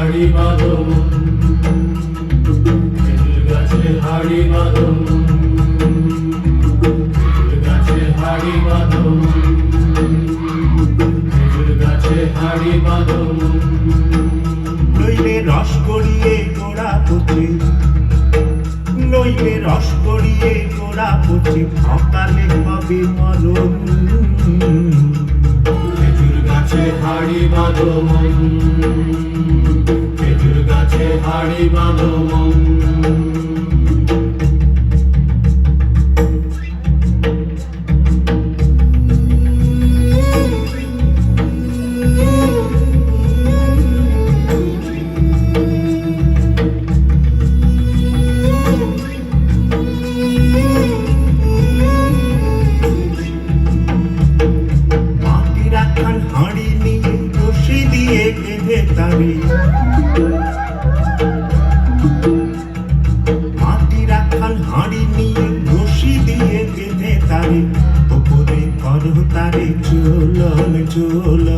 হাড়ি বাঁধো খেজুর গাছে হাড়ি বাঁধো খেজুর গাছে হাড়ি বাঁধো খেজুর গাছে হাড়ি বাঁধো নইলে রস গড়িয়ে গোড়া পচে নইলে রস গড়িয়ে গোড়া পচে অকালে হবে মরণ খেজুর গাছে হাড়ি বাঁধো খেজুর গাছে হাড়ি বাঁধো হাঁড়ি নিয়ে রশি দিয়ে বেঁধে তারে মাটি রাখাল হাঁড়ি নিয়ে রশি দিয়ে বেঁধে তারে ওপরে করো তারে চোলন চোলন